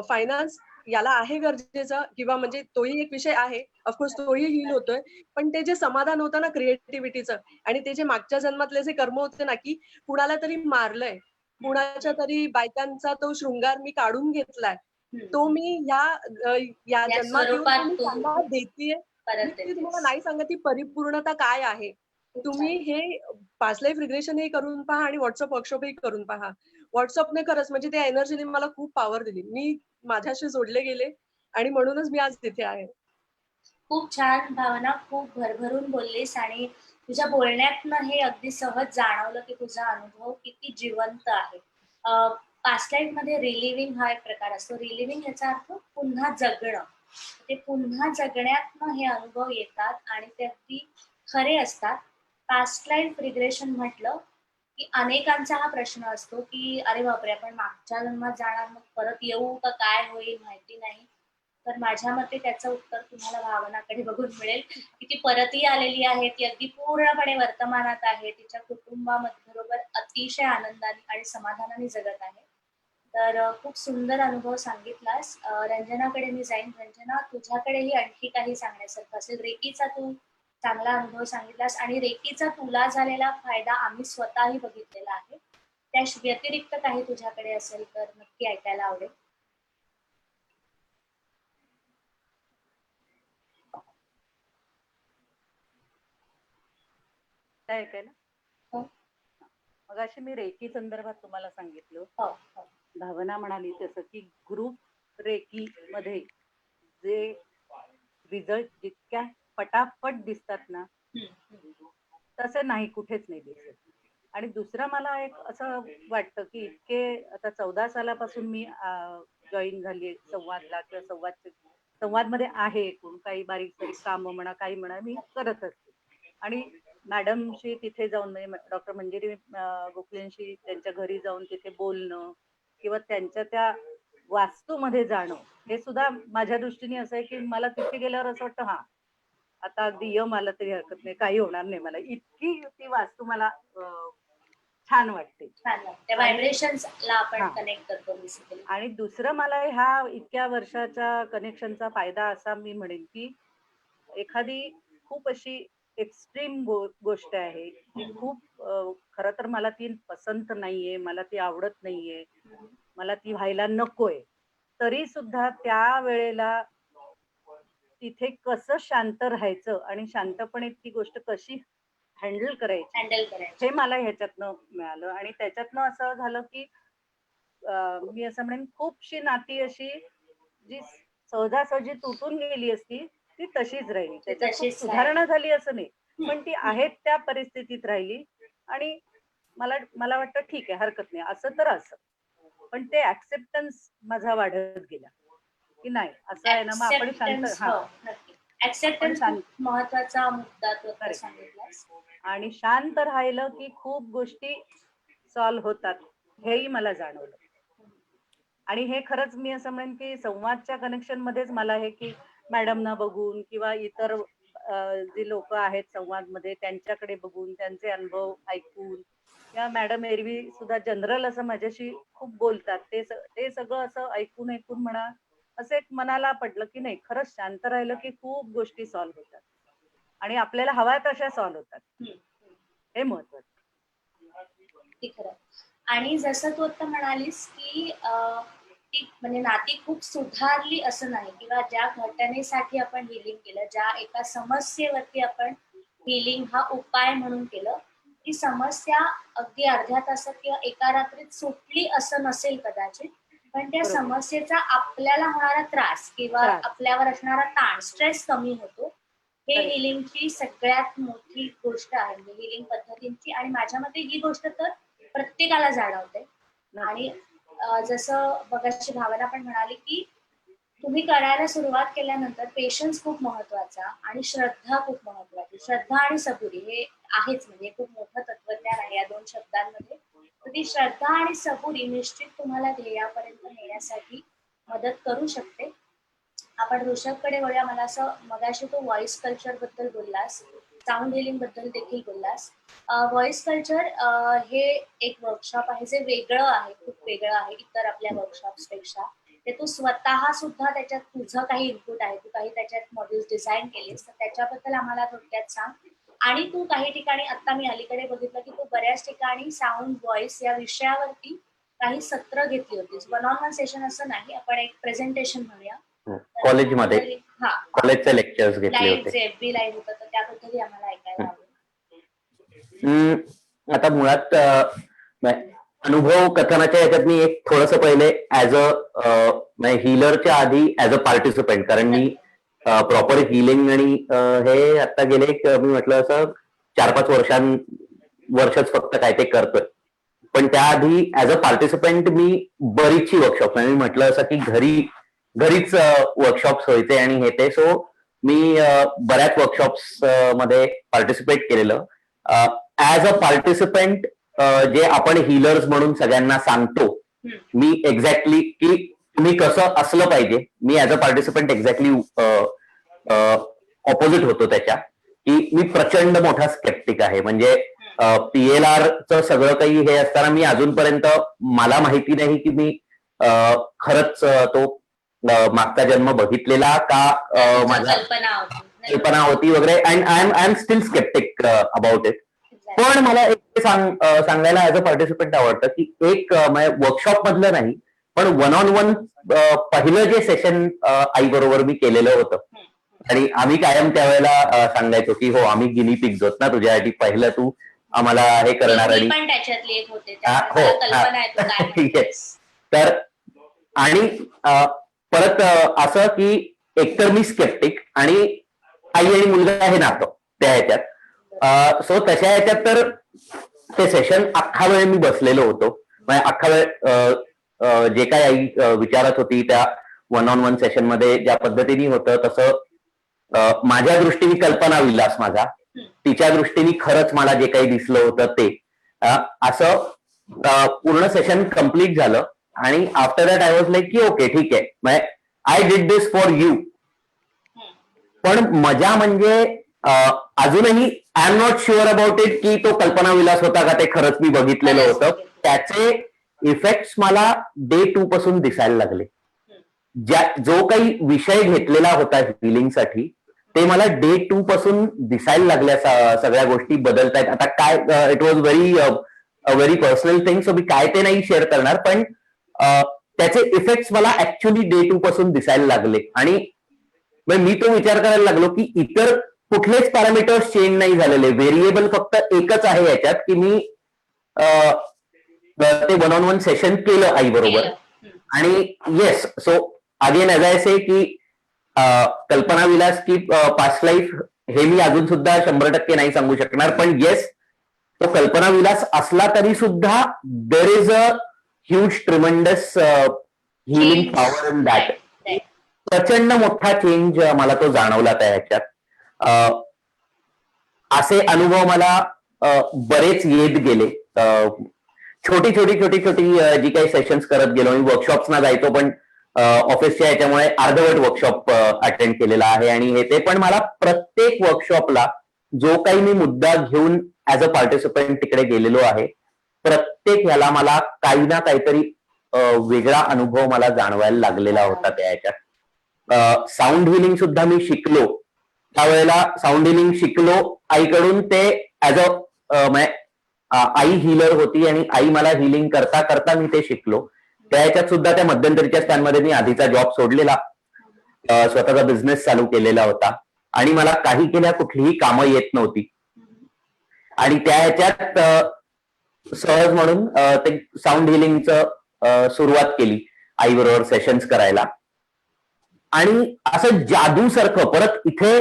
फायनान्स याला आहे गरजेचं किंवा म्हणजे तोही एक विषय आहे. ऑफकोर्स तोही हील होतोय. पण ते जे समाधान होतं ना क्रिएटिव्हिटीचं आणि ते जे मागच्या जन्मातले जे कर्म होते ना, की कुणाला तरी मारलंय, कुणाच्या तरी बायकांचा तो शृंगार मी काढून घेतलाय. तो मी या या जन्मात येऊन तो स्वरूपात मी तू त्यांना देतीये. परत मी ते तुम्हाला देतेस. नाही सांगत ती परिपूर्णता काय आहे. खूप तुम्ही छान. हे पास्ट लाईफ रिग्रेशन हे करून पहा आणि व्हॉट्सअप वर्कशॉपही करून पहा. व्हॉट्सअपने खरंच म्हणजे त्या एनर्जीने मला खूप पॉवर दिली. मी माझ्याशी जोडले गेले आणि म्हणूनच मी आज तिथे आहे. खूप छान भावना, खूप भरभरून बोललीस आणि तुझ्या बोलण्यातनं हे अगदी सहज जाणवलं की तुझा अनुभव किती जिवंत आहे. पास्ट लाईफ मध्ये रिलिव्हिंग हा एक प्रकार असतो. रिलिव्हिंग याचा अर्थ पुन्हा जगणं. ते पुन्हा जगण्यातनं हे अनुभव येतात आणि ते अगदी खरे असतात. पास्ट लाईफ रिग्रेशन म्हटलं की अनेकांचा हा प्रश्न असतो की अरे बापरे, आपण मागच्या जन्मात जाणार, मग परत येऊ का काय होईल माहिती नाही. तर माझ्या मते त्याचं उत्तर तुम्हाला भावनाकडे बघून मिळेल की ती परतही आलेली आहे. ती अगदी पूर्णपणे वर्तमानात आहे. तिच्या कुटुंबाबरोबर अतिशय आनंदाने आणि समाधानाने जगत आहे. तर खूप सुंदर अनुभव सांगितलास. रंजनाकडे मी जाईन. रंजना, तुझ्याकडेही आणखी काही सांगण्यासारखं असेल. रेकीचा तू चांगला अनुभव सांगितलास आणि रेकीचा तुला झालेला फायदा आम्ही स्वतःही बघितलेला आहे. त्या व्यतिरिक्त काही तुझ्याकडे असेल तर नक्की ऐकायला आवडेल. काय ऐकायला? हो. मगाशी मी रेकी संदर्भात तुम्हाला सांगितलं. हो, हो. भावना म्हणाली तसं की ग्रुप रेकी मध्ये जे रिझल्ट जितक्या पटापट दिसतात ना, तसे नाही कुठेच नाही दिसत. आणि दुसरं मला एक असं वाटतं की इतके आता 14 सालापासून मी जॉईन झाली संवादला किंवा संवादमध्ये आहे. एकूण काही बारीक सारीक कामं म्हणा, काही म्हणा, मी करत असते. आणि मॅडमशी तिथे जाऊन म्हणजे डॉक्टर मंजिरी गोखलेंशी त्यांच्या घरी जाऊन तिथे बोलणं किंवा त्यांच्या त्या वास्तूमध्ये जाणं, हे सुद्धा माझ्या दृष्टीने असं आहे की मला तिथे गेल्यावर असं वाटतं हा आता अगदी यम आलं तरी हरकत नाही, काही होणार नाही मला. इतकी ती वास्तू मला छान वाटते. छान वाटतं. त्या आणि व्हायब्रेशन्सला आपण हा. कनेक्ट करतो बेसिकली. आणि दुसरं मला ह्या इतक्या वर्षाच्या कनेक्शनचा फायदा असा मी म्हणेन की एखादी खूप अशी एक्स्ट्रीम गोष्ट आहे की खूप खरं तर मला ती पसंत नाहीये, मला ती आवडत नाहीये, मला ती व्हायला नकोय, तरी सुद्धा त्या वेळेला तिथे कसं शांत राहायचं आणि शांतपणे ती गोष्ट कशी हँडल करायची, हँडल करायचं. हे मला ह्याच्यातनं मिळालं. आणि त्याच्यातनं असं झालं की मी असं म्हणेन खूपशी नाती अशी जी सहजासहजी तुटून गेली असती ती तशीच राहिली. त्याच्यात खूप तशीच सुधारणा झाली असं नाही, पण ती राहिली. आहेत त्या परिस्थितीत राहिली. आणि मला मला वाटतं ठीक आहे, हरकत नाही, असं तर असं. पण ते ऍक्सेप्टन्स माझा वाढत गेला की नाही असं आहे ना, मग आपण शांत ऍक्सेप्टन्स, हा हो, नक्की. आपण ऍक्सेप्टन्स खूप शांत महत्वाचा मुद्दा तू आता करेक्ट सांगितलास. आणि शांत राहिलं की खूप गोष्टी सॉल्व्ह होतात, हेही मला जाणवलं. आणि हे खरंच मी असं म्हणेन की संवादच्या कनेक्शन मध्येच मला हे की मॅडमना बघून किंवा इतर जे लोक आहेत संवादमध्ये त्यांच्याकडे बघून त्यांचे अनुभव ऐकून किंवा मॅडम एरवी सुद्धा जनरल असं माझ्याशी खूप बोलतात, ते सगळं असं ऐकून ऐकून म्हणा असं एक मनाला पडलं की नाही, खरंच शांत राहिलं की खूप गोष्टी सॉल्व्ह होतात आणि आपल्याला हव्या तशा सॉल्व्ह होतात. हम्म. हे महत्वाचं. ते खरं. आणि जसं तू आता म्हणालीस की ती म्हणजे नाती खूप सुधारली असं नाही, किंवा ज्या घटनेसाठी आपण हिलिंग केलं, ज्या एका समस्येवरती आपण हिलिंग हा उपाय म्हणून केलं, ती समस्या अगदी अर्ध्या तासात किंवा एका रात्रीत सुटली असं नसेल कदाचित, पण त्या बरोबर. समस्येचा आपल्याला होणारा त्रास किंवा त्रास. आपल्यावर असणारा ताण, स्ट्रेस कमी होतो. हे Correct. हिलिंगची सगळ्यात मोठी गोष्ट आहे, म्हणजे हिलिंग पद्धतींची. आणि माझ्या मते ही गोष्ट तर प्रत्येकाला जाणवते. आणि जसं बघाची भावना पण म्हणाली की तुम्ही करायला सुरुवात केल्यानंतर पेशन्स खूप महत्वाचा आणि श्रद्धा खूप महत्वाची. श्रद्धा आणि सबुरी हे आहेच, म्हणजे खूप मोठं तत्वज्ञान आहे या दोन शब्दांमध्ये. तर ती श्रद्धा आणि सबुरी निश्चित तुम्हाला ध्येयापर्यंत नेण्यासाठी मदत करू शकते. आपण ऋषभकडे वळूया. मला असं, मगाशी तू व्हॉइस कल्चर बद्दल बोललास, साऊंड हिलिंग बद्दल देखील बोललास. व्हॉइस कल्चर हे एक वर्कशॉप आहे जे वेगळं आहे, खूप वेगळं आहे इतर आपल्या वर्कशॉप्स पेक्षा. ते तू स्वतः सुद्धा त्याच्यात तुझं काही इनपुट आहे, तू काही त्याच्यात मॉड्यूल्स डिझाईन केलेस, तर त्याच्याबद्दल आम्हाला थोडक्यात सांग. आणि तू काही ठिकाणी, आता मी अलीकडे बघितलं की तू बऱ्याच ठिकाणी साऊंड व्हॉइस या विषयावरती काही सत्र घेतली होतीस. वन ऑन वन सेशन असं नाही, आपण एक प्रेझेंटेशन म्हणूया. कॉलेजमध्ये हा, कॉलेजचे लेक्चर्स घेतले लाईव्ह होते. एफबी लाईव्ह होतं, तर त्याबद्दलही आम्हाला ऐकायला आवडेल. आता मुळात अनुभव कथनाच्या ह्याच्यात मी एक थोडस पहिले ऍज अ हिलरच्या आधी ऍज अ पार्टिसिपंट, कारण मी प्रॉपर हिलिंग आणि हे आता गेले मी म्हटलं असं 4-5 वर्षच फक्त काय ते करतोय. पण त्याआधी ऍज अ पार्टिसिपंट मी बरीचशी वर्कशॉप, मी म्हटलं असं की घरीच वर्कशॉप्स व्हायचे आणि हे ते. सो मी बऱ्याच वर्कशॉप्स मध्ये पार्टिसिपेट केलेलं. ऍज अ पार्टिसिपंट जे आपण हिलर्स म्हणून सगळ्यांना सांगतो, मी एक्झॅक्टली की तुम्ही कसं असलं पाहिजे, मी as a participant exactly opposite होतो त्याच्या. की मी प्रचंड मोठा स्केप्टिक आहे. म्हणजे PLRचं सगळं काही हे असताना मी अजूनपर्यंत मला माहिती नाही की मी खरंच तो मागचा जन्म बघितलेला का, माझ्या कल्पना होती वगैरे. And I am still sceptical about it. पण मला एक सांगायला ऍज अ पार्टिसिपंट आवडतं की एक वर्कशॉप मधलं नाही, पण वन ऑन वन पहिलं जे सेशन आई बरोबर मी केलेलं होतं, आणि आम्ही कायम त्यावेळेला सांगायचो की हो आम्ही गिनी पिग्स होत ना तुझ्यासाठी, पहिलं तू आम्हाला हे करणार. आणि पण त्याच्यातली एक होते, हो ठीक आहे. तर आणि परत असं की एकतर मी स्केप्टिक आणि आई आणि मुलगा हे नातं त्या ह्याच्यात. सो तशा ह्याच्यात तर ते सेशन अख्खा वेळ मी बसलेलो होतो. अख्खा वेळ जे काही आई विचारत होती त्या वन ऑन वन सेशन मध्ये ज्या पद्धतीने होतं तसं माझ्या दृष्टीने कल्पना विलास माझा, तिच्या दृष्टीने खरंच मला जे काही दिसलं होतं ते असं पूर्ण सेशन कम्प्लीट झालं. आणि after that I was like की ओके ठीक आहे, I did this for you. पण मजा म्हणजे अजूनही I am not sure about it की तो कल्पना विलास होता का ते खरंच मी बघितलेलं होतं. त्याचे इफेक्ट्स मला डे 2 पासून दिसायला लागले. जो काही विषय घेतलेला होता हिलिंगसाठी ते मला डे 2 पासून दिसायला लागल्या. सगळ्या गोष्टी बदलतायत. आता काय, it was very personal thing, so मी काय ते नाही शेअर करणार, पण त्याचे इफेक्ट्स मला ऍक्च्युली डे 2 पासून दिसायला लागले. आणि मी तो विचार करायला लागलो की इतर कुठलेच पॅरामीटर्स चेंज नाही झालेले, व्हेरिएबल फक्त एकच आहे याच्यात की मी ते वन ऑन वन सेशन केलं आई बरोबर. आणि yes, so again as I say की कल्पना विलास की पास्ट लाईफ हे मी अजून सुद्धा 100% नाही सांगू शकणार, पण येस तो कल्पना विलास असला तरी सुद्धा there is a huge tremendous healing power in that. प्रचंड मोठा चेंज मला तो जाणवला त्या ह्याच्यात. असे अनुभव मला बरेच येत गेले. छोटी छोटी जी काही सेशन्स करत गेलो, मी वर्कशॉप्सना जायचो, पण ऑफिसच्या याच्यामुळे अर्धवट वर्कशॉप अटेंड केलेला आहे आणि हे ते पण मला प्रत्येक वर्कशॉपला जो काही मी मुद्दा घेऊन ऍज अ पार्टिसिपंट तिकडे गेलेलो आहे, प्रत्येक ह्याला मला काही ना काहीतरी वेगळा अनुभव मला जाणवायला लागलेला होता त्या ह्याच्यात. साऊंड हिलिंग सुद्धा मी शिकलो. त्यावेळेला साऊंड हिलिंग शिकलो आईकडून, ते ऍज अ आई हिलर होती आणि आई मला हिलिंग करता करता मी ते शिकलो. त्या ह्याच्यात सुद्धा त्या मध्यंतरीच्या स्पॅनमध्ये मी आधीचा जॉब सोडलेला, स्वतःचा बिझनेस चालू केलेला होता आणि मला काही केल्या कुठलीही कामं येत नव्हती आणि त्या ह्याच्यात सहज म्हणून ते साऊंड हिलिंगचं सुरुवात केली आईबरोबर सेशन्स करायला. आणि असं जादू सारखं परत इथे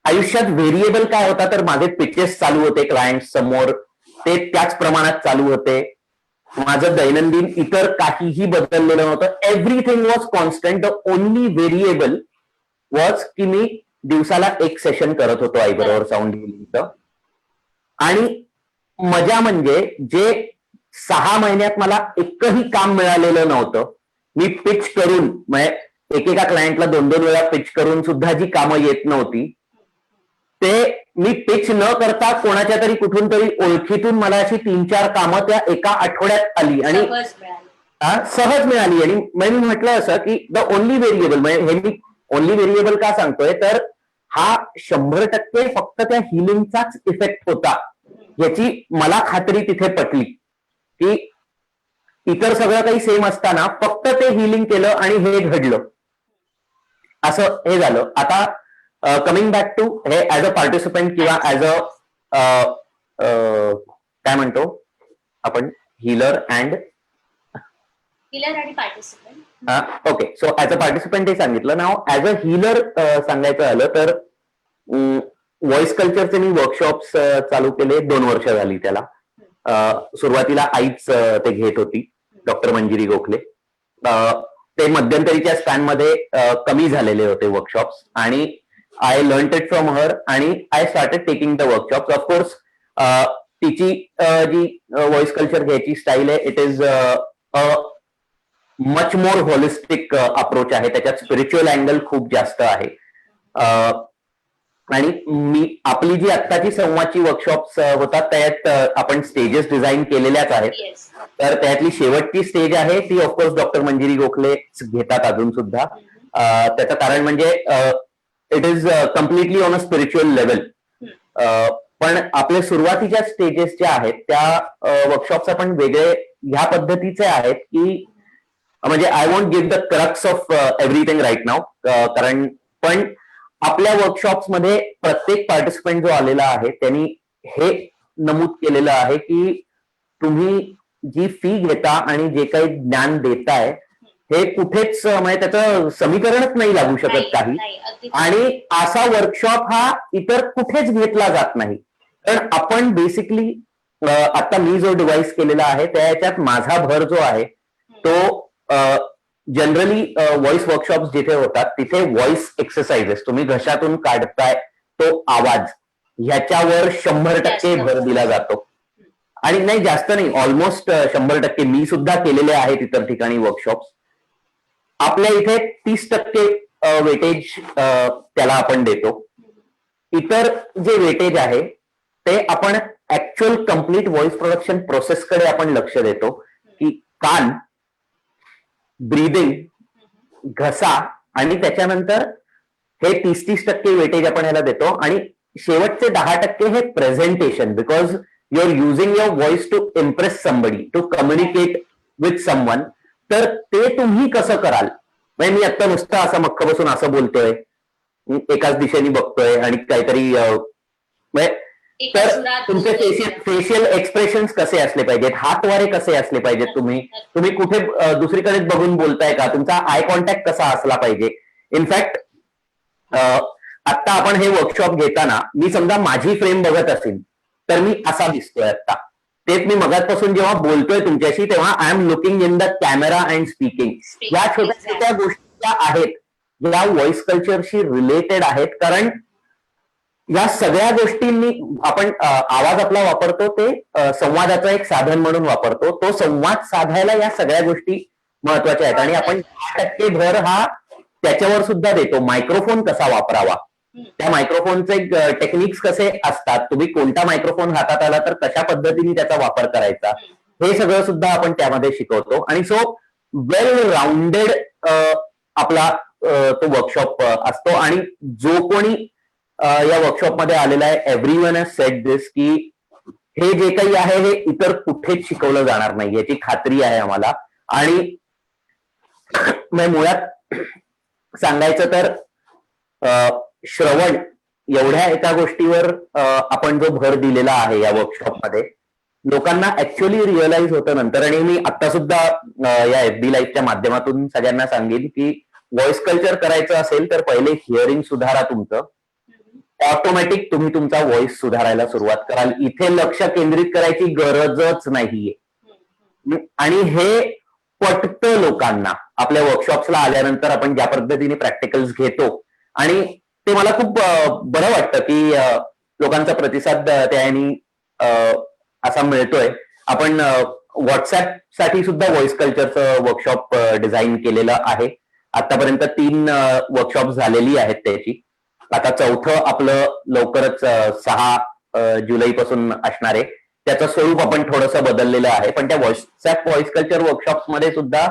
आयुष्यात व्हेरिएबल काय होता तर माझे पिचेस चालू होते क्लायंट समोर, ते त्याच प्रमाणात चालू होते. माझं दैनंदिन इतर काहीही बदललेलं नव्हतं. Everything was constant. The only variable was की मी दिवसाला एक सेशन करत होतो आईबरोबर साऊंड हिलिंगचं. आणि मजा म्हणजे जे 6 महिन्यात मला एकही काम मिळालेलं नव्हतं, मी पिच करून म्हणजे एकेका क्लायंटला 2-2 वेळा पिच करून सुद्धा जी कामं येत नव्हती, ते मी पिच न करता कोणाच्या तरी कुठून तरी ओळखीतून मला अशी 3-4 कामं त्या एका आठवड्यात आली आणि सहज मिळाली. आणि मी म्हटलं असं की द ओनली व्हेरिएबल, म्हणजे हे मी ओनली व्हेरिएबल का सांगतोय तर हा 100% फक्त त्या हिलिंगचाच इफेक्ट होता, याची मला खात्री तिथे पटली की इतर सगळं काही सेम असताना फक्त ते हिलिंग केलं आणि हे घडलं, असं हे झालं. आता कमिंग बॅक टू हे ऍज अ पार्टिसिपंट किंवा ऍज अ काय म्हणतो आपण, हिलर आणि participant. Okay, so as a participant हे सांगितलं. नाव ऍज अ हिलर सांगायचं झालं तर व्हॉइस कल्चरचे मी वर्कशॉप्स चालू केले. 2 वर्ष झाली त्याला. सुरुवातीला आईच ते घेत होती, डॉक्टर मंजिरी गोखले. ते मध्यंतरीच्या स्पॅनमध्ये कमी झालेले होते वर्कशॉप्स आणि I learn it from her आणि I started taking the workshops. Of course तिची जी व्हॉइस कल्चर घ्यायची स्टाईल आहे, it is much more holistic approach आहे. त्याच्यात स्पिरिच्युअल अँगल खूप जास्त आहे. आणि मी आपली जी आत्ताची संवादची वर्कशॉप्स होतात त्यात आपण स्टेजेस डिझाईन केलेल्याच आहेत. तर त्यातली शेवटची स्टेज आहे ती ऑफकोर्स डॉक्टर मंजिरी गोखले घेतात अजून सुद्धा. त्याचं कारण म्हणजे it is completely on a spiritual level. पण आपल्या सुरुवातीच्या स्टेजेस ज्या आहेत त्या वर्कशॉप्स आपण वेगळे ह्या पद्धतीचे आहेत की म्हणजे I want give the crux of everything right now, कारण पण आपल्या वर्कशॉप्स मध्ये प्रत्येक पार्टिसिपंट जो आलेला आहे त्यांनी हे नमूद केलेलं आहे की तुम्ही जी फी घेता आणि जे काही ज्ञान देताय हे कुठेच म्हणजे त्याचं समीकरणच नाही लागू शकत काही. आणि असा वर्कशॉप हा इतर कुठेच घेतला जात नाही. कारण आपण बेसिकली आता मी जो डिव्हाइस केलेला आहे त्या याच्यात माझा भर जो आहे तो जनरली व्हॉइस वर्कशॉप्स जिथे होतात तिथे व्हॉइस एक्सरसाइजेस तुम्ही घशातून काढताय तो आवाज, ह्याच्यावर 100% भर दिला जातो. आणि नाही जास्त नाही, ऑलमोस्ट 100%. मी सुद्धा केलेले आहेत इतर ठिकाणी वर्कशॉप्स. आपल्या इथे 30% वेटेज त्याला आपण देतो. इतर जे वेटेज आहे ते आपण ऍक्च्युअल कम्प्लीट व्हॉइस प्रोडक्शन प्रोसेसकडे आपण लक्ष देतो की कान, ब्रीदिंग, घसा आणि त्याच्यानंतर हे 30% वेटेज आपण ह्याला देतो. आणि शेवटचे 10% हे presentation, because you are using your voice to impress somebody, to communicate with someone. तर ते तुम्ही कसं कराल. म्हणजे मी आता नुसतं असं मख्ख बसून असं बोलतोय, एकाच दिशेने बघतोय आणि काहीतरी तर तुमचे फेशियल एक्सप्रेशन्स कसे असले पाहिजेत, हातवारे कसे असले पाहिजेत, तुम्ही कुठे दुसरीकडे बघून बोलताय का, तुमचा आय कॉन्टॅक्ट कसा असला पाहिजे. इनफॅक्ट आता आपण हे वर्कशॉप घेताना मी समजा माझी फ्रेम बघत असेल तर मी असा दिसतोय आता. तेच मी मगाचपासून जेव्हा बोलतोय तुमच्याशी तेव्हा I am looking in the camera and speaking. या छोट्या छोट्या गोष्टी ज्या आहेत ज्या व्हॉइस कल्चरशी रिलेटेड आहेत. कारण या सगळ्या गोष्टींनी आपण आवाज आपला वापरतो ते संवादाचं एक साधन म्हणून वापरतो. तो संवाद साधायला या सगळ्या गोष्टी महत्वाचे आहेत. आणि आपण 10% भर हा त्याच्यावर सुद्धा देतो. मायक्रोफोन कसा वापरावा, त्या मायक्रोफोनचे टेक्निक्स कसे असतात, तुम्ही कोणता मायक्रोफोन हातात आला तर कशा पद्धतीने त्याचा वापर करायचा, हे सगळं सुद्धा आपण त्यामध्ये शिकवतो. आणि सो वेल राऊंडेड आपला तो वर्कशॉप असतो. आणि जो कोणी या वर्कशॉपमध्ये आलेला आहे, एव्हरीवन हॅज सेड दिस की हे जे काही आहे हे इतर कुठेच शिकवलं जाणार नाही, याची खात्री आहे आम्हाला. आणि मुळात सांगायचं तर श्रवण एवढ्या एका गोष्टीवर आपण जो भर दिलेला आहे या वर्कशॉपमध्ये, लोकांना ऍक्च्युअली रिअलाइज होतं नंतर. आणि मी आता सुद्धा या FB लाईव्हच्या माध्यमातून सगळ्यांना सांगेन की व्हॉइस कल्चर करायचं असेल तर पहिले हिअरिंग सुधारा तुमचं, ऑटोमॅटिक तुम्ही तुमचा व्हॉइस सुधारायला सुरुवात कराल. इथे लक्ष केंद्रित करायची गरजच नाहीये. आणि हे पटतं लोकांना. आपल्या वर्कशॉप्सला आल्यानंतर आपण ज्या पद्धतीने प्रॅक्टिकल्स घेतो, आणि ते मला खूप बरं वाटतं की लोकांचा प्रतिसाद त्याने असा मिळतोय. आपण व्हॉट्सअप साठी सुद्धा व्हॉइस कल्चरचं वर्कशॉप डिझाईन केलेलं आहे. आतापर्यंत 3 वर्कशॉप झालेली आहेत त्याची. आता 4थं आपलं लवकरच 6 जुलैपासून असणार आहे. त्याचं स्वरूप आपण थोडंसं बदललेलं आहे. पण त्या व्हॉट्सअप व्हॉइस कल्चर वर्कशॉप मध्ये सुद्धा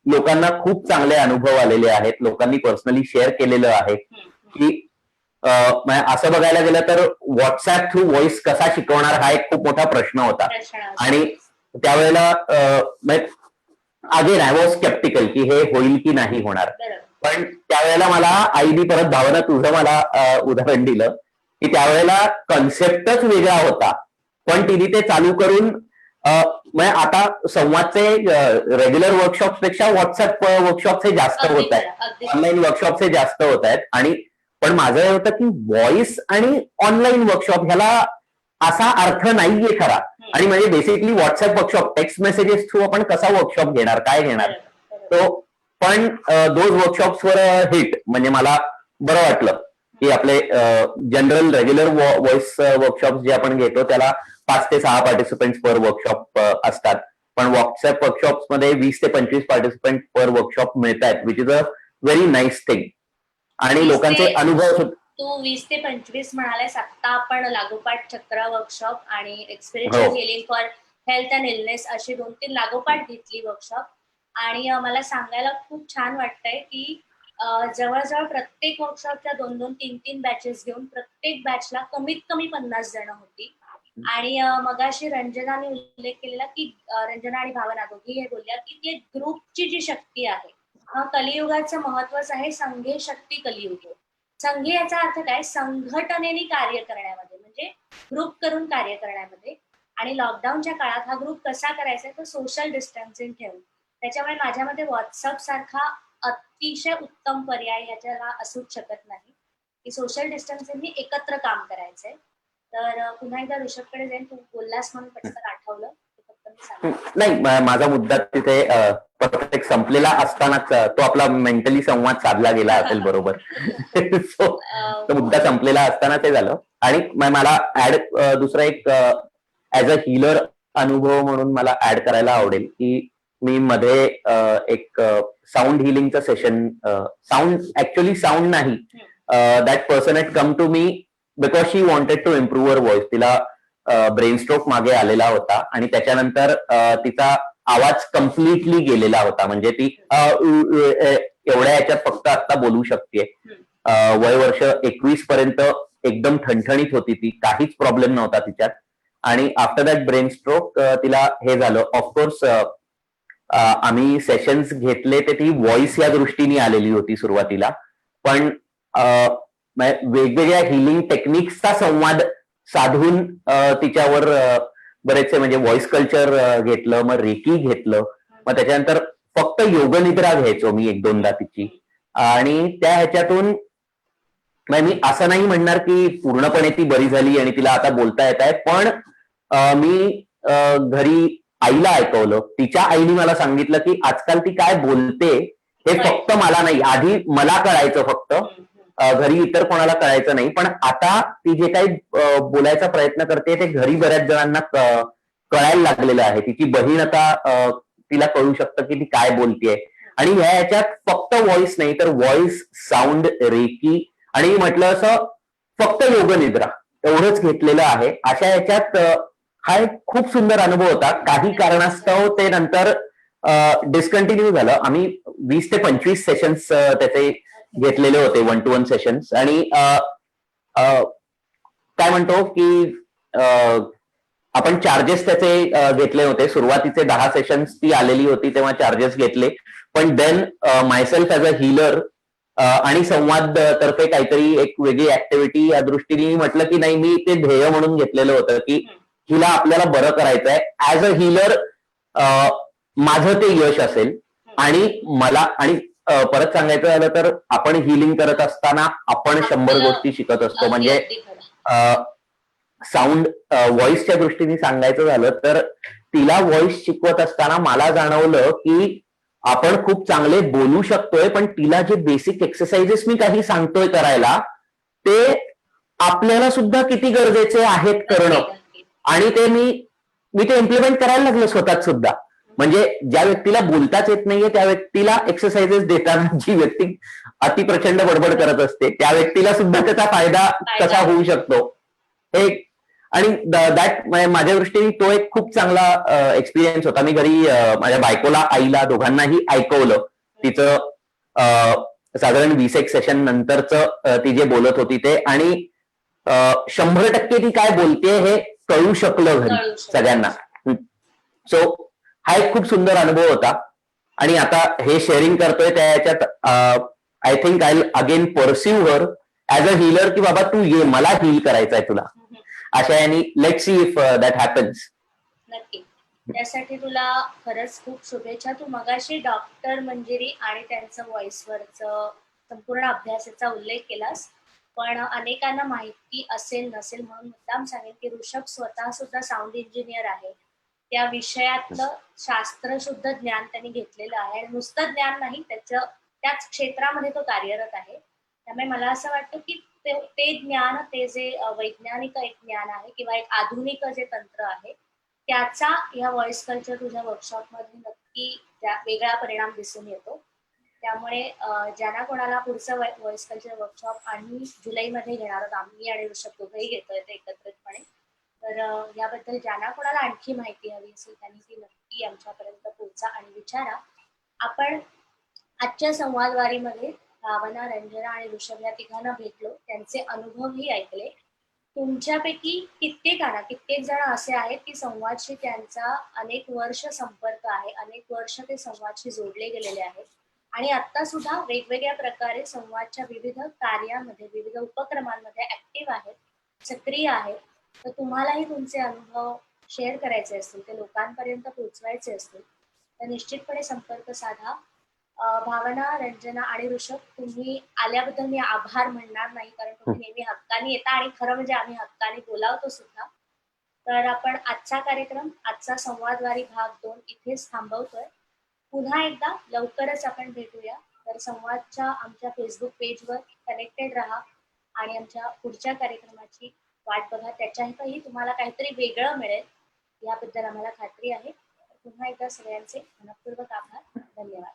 लोकांना खूप चांगले अनुभव आलेले आहेत. लोकांनी पर्सनली शेअर केलेलं आहे की असं बघायला गेलं तर व्हॉट्सअप थ्रू व्हॉइस कसा शिकवणार हा एक खूप मोठा प्रश्न होता. आणि त्यावेळेला अगेन आय वॉज स्केप्टिकल की हे होईल की नाही होणार. पण त्यावेळेला मला आईने परत भावना तुझं मला उदाहरण दिलं की त्यावेळेला कन्सेप्टच वेगळा होता, पण तिने ते चालू करून आता संवादचे रेग्युलर वर्कशॉप पेक्षा व्हॉट्सअप वर्कशॉप हे जास्त होत आहेत, ऑनलाईन वर्कशॉप हे जास्त होत आहेत. आणि पण माझं हे होतं की व्हॉइस आणि ऑनलाईन वर्कशॉप ह्याला असा अर्थ नाहीये खरा. आणि म्हणजे basically WhatsApp workshop text messages through आपण कसा वर्कशॉप घेणार, काय घेणार तो. पण दोज वर्कशॉप्सवर हिट म्हणजे मला बरं वाटलं की आपले जनरल रेग्युलर व्हॉइस वर्कशॉप जे आपण घेतो त्याला 5 ते 6 पार्टिसिपेंट्स पर वर्कशॉप असतात. पण व्हॉट्सअप वर्कशॉप्स मध्ये 20 ते 25 पार्टिसिपेंट पर वर्कशॉप मिळत आहेत, which is a very nice thing. आणि लोकांचे अनुभव. तू 20 ते 25 म्हणालेस. आता आपण लागोपाठ चक्र वर्कशॉप आणि experiential healing for health and illness अशी 2-3 लागोपाठ घेतली वर्कशॉप. आणि मला सांगायला खूप छान वाटतंय की जवळजवळ प्रत्येक वर्कशॉपच्या 2-2, 3-3 बॅचेस घेऊन प्रत्येक बॅचला कमीत कमी 50 जण होती. आणि मगाशी रंजनाने उल्लेख केलेला की रंजना आणि भावना दोघी हे बोलल्या की ती ग्रुपची जी शक्ती आहे, कलियुगाचं महत्वच आहे. संघे शक्ती कलियुग. संघे याचा अर्थ काय, संघटनेने कार्य करण्यामध्ये, म्हणजे ग्रुप करून कार्य करण्यामध्ये. आणि लॉकडाऊनच्या काळात हा ग्रुप कसा करायचा तर सोशल डिस्टन्सिंग ठेवून. त्याच्यामुळे माझ्यामध्ये व्हॉट्सअप सारखा अतिशय उत्तम पर्याय याच्याला असूच शकत नाही की सोशल डिस्टन्सिंगनी एकत्र काम करायचंय. तर पुन्हा एकदा ऋषभकडे जाईन. तू बोललास म्हणून पटकन आठवलं. नाही, माझा मुद्दा तिथे परत संपलेला असतानाच तो आपला मेंटली संवाद साधला गेला असेल बरोबर. तो मुद्दा संपलेला असताना ते झालं. आणि मला ऍड दुसरा एक ऍज अ हिलर अनुभव म्हणून मला ऍड करायला आवडेल की मी मध्ये एक साऊंड हिलिंगचं सेशन, ऍक्च्युअली साऊंड नाही, that person had come to me because she wanted to improve her voice. तिला ब्रेन स्ट्रोक मागे आलेला होता आणि त्याच्यानंतर तिचा आवाज कम्प्लिटली गेलेला होता. म्हणजे ती एवढ्या याच्यात फक्त आता बोलू शकते. वय वर्ष 21 पर्यंत एकदम ठणठणीत होती ती, काहीच प्रॉब्लेम नव्हता तिच्यात. आणि आफ्टर दॅट ब्रेन स्ट्रोक तिला हे झालं. ऑफकोर्स आम्ही सेशन्स घेतले ते ती व्हॉइस या दृष्टीने आलेली होती सुरुवातीला, पण वेगवेगळ्या हिलिंग टेक्निक्सचा संवाद साधून तिच्यावर बरेचसे म्हणजे व्हॉइस कल्चर घेतलं, मग रेकी घेतलं, मग त्याच्यानंतर फक्त योगनिद्रा घ्यायचो मी 1-2दा तिची. आणि त्या ह्याच्यातून मी असं नाही म्हणणार की पूर्णपणे ती बरी झाली आणि तिला आता बोलता येत आहे, पण मी घरी आईला ऐकवलं. तिच्या आईने मला सांगितलं की आजकाल ती काय बोलते हे फक्त मला नाही, आधी मला कळायचं फक्त, घरी इतर कोणाला कळायचं नाही. पण आता ती जे काही बोलायचा प्रयत्न करते ते घरी बऱ्याच जणांना कळायला लागलेलं आहे. तिची बहीण आता तिला कळू शकतं की ती काय बोलतेय. आणि ह्या याच्यात फक्त व्हॉइस नाही तर व्हॉइस, साऊंड, रेकी आणि म्हटलं असं फक्त योगनिद्रा एवढंच घेतलेलं आहे. अशा याच्यात हा एक खूप सुंदर अनुभव होता. काही कारणास्तव ते नंतर डिस्कंटिन्यू झालं. आम्ही 20 ते 25 सेशन्स त्याचे घेतलेले होते, 1 to 1 सेशन्स. आणि काय म्हणतो की आपण चार्जेस त्याचे घेतले होते. सुरुवातीचे 10 सेशन्स ती आलेली होती तेव्हा चार्जेस घेतले. पण then myself as a healer आणि संवाद तर्फे काहीतरी एक वेगळी ऍक्टिव्हिटी या दृष्टीने म्हटलं की नाही, मी ते ध्येय म्हणून घेतलेलं होतं की हिला आपल्याला बरं करायचंय. ऍज अ हीलर माझं ते यश असेल. आणि मला आणि परत सांगायचं झालं तर आपण हिलिंग करत असताना आपण 100 गोष्टी शिकत असतो. म्हणजे साऊंड व्हॉइसच्या दृष्टीने सांगायचं झालं तर तिला व्हॉइस शिकवत असताना मला जाणवलं की आपण खूप चांगले बोलू शकतोय, पण तिला जे बेसिक एक्सरसाइजेस मी काही सांगतोय करायला ते आपल्याला सुद्धा किती गरजेचे आहेत करणं. आणि ते मी ते इम्प्लिमेंट करायला लागलो स्वतःच सुद्धा. म्हणजे ज्या व्यक्तीला बोलताच येत नाहीये त्या व्यक्तीला एक्सरसाइजेस देताना जी व्यक्ती अतिप्रचंड बडबड करत असते त्या व्यक्तीला सुद्धा त्याचा फायदा कसा होऊ शकतो हे. आणि दॅट माझ्या दृष्टीने तो एक खूप चांगला एक्सपिरियन्स होता. मी घरी माझ्या बायकोला, आईला दोघांनाही ऐकवलं तिचं साधारण 20 सेशन नंतरच ती जे बोलत होती ते. आणि 100% ती काय बोलते हे कळू शकलं घरी सगळ्यांना. सो हा एक खूप सुंदर अनुभव होता. आणि आता हे शेअरिंग करतोय त्या याच्यात I think I again pursue her as a healer की बाबा तू ये, मला हील करायचंय तुला. अशा यांनी let's see if that happens. नक्की. त्यासाठी तुला खरंच खूप शुभेच्छा. तू मगाशी डॉक्टर मंजिरी आणि त्यांचं व्हॉइसवरचं संपूर्ण अभ्यासाचा उल्लेख केलास. पण अनेकांना माहिती असेल नसेल म्हणून मुद्दाम सांगेन की ऋषभ स्वतः सुद्धा साऊंड इंजिनियर आहे. त्या विषयातलं शास्त्रशुद्ध ज्ञान त्यांनी घेतलेलं आहे आणि नुसतं ज्ञान नाही, त्याच क्षेत्रामध्ये तो कार्यरत आहे. त्यामुळे मला असं वाटतं की ते ज्ञान, ते जे वैज्ञानिक एक ज्ञान आहे किंवा एक आधुनिक जे तंत्र आहे त्याचा या व्हॉइस कल्चर तुझ्या वर्कशॉपमध्ये नक्की वेगळा परिणाम दिसून येतो. त्यामुळे ज्यांना कोणाला पुढचं व्हॉइस कल्चर वर्कशॉप आणि जुलैमध्ये घेणार आहोत आम्ही आणि ऋषभ दोघंही घेतोय ते एकत्रितपणे. तर याबद्दल ज्यांना कोणाला आणखी माहिती हवी असेल त्यांनी ती नक्की आमच्यापर्यंत पोहोचा आणि विचारा. आपण आजच्या संवादवारीमध्ये भावना, रंजना आणि ऋषभ या तिघांना भेटलो, त्यांचे अनुभवही ऐकले. तुमच्यापैकी कित्येक जण असे आहेत की संवादशी त्यांचा अनेक वर्ष संपर्क आहे, अनेक वर्ष ते संवादशी जोडले गेलेले आहेत आणि आता सुद्धा वेगवेगळ्या प्रकारे संवादच्या विविध कार्यामध्ये, विविध उपक्रमांमध्ये ऍक्टिव्ह आहेत, सक्रिय आहेत. तर तुम्हालाही तुमचे अनुभव शेअर करायचे असतील, ते लोकांपर्यंत पोहोचवायचे असतील तर निश्चितपणे संपर्क साधा. भावना, रंजना आणि ऋषभ, तुम्ही आल्याबद्दल मी आभार म्हणणार नाही कारण तुम्ही नेहमी हक्काने येता आणि खरं म्हणजे आम्ही हक्काने बोलावतो सुद्धा. तर आपण आजचा संवादवारी भाग 2 इथेच थांबवतोय. पुन्हा एकदा लवकरच आपण भेटूया. तर संवादच्या आमच्या फेसबुक पेजवर कनेक्टेड राहा आणि आमच्या पुढच्या कार्यक्रमाची वाट बघा. त्याच्यातही तुम्हाला काहीतरी वेगळं मिळेल याबद्दल आम्हाला खात्री आहे. पुन्हा एकदा सगळ्यांचे मनःपूर्वक आभार. धन्यवाद.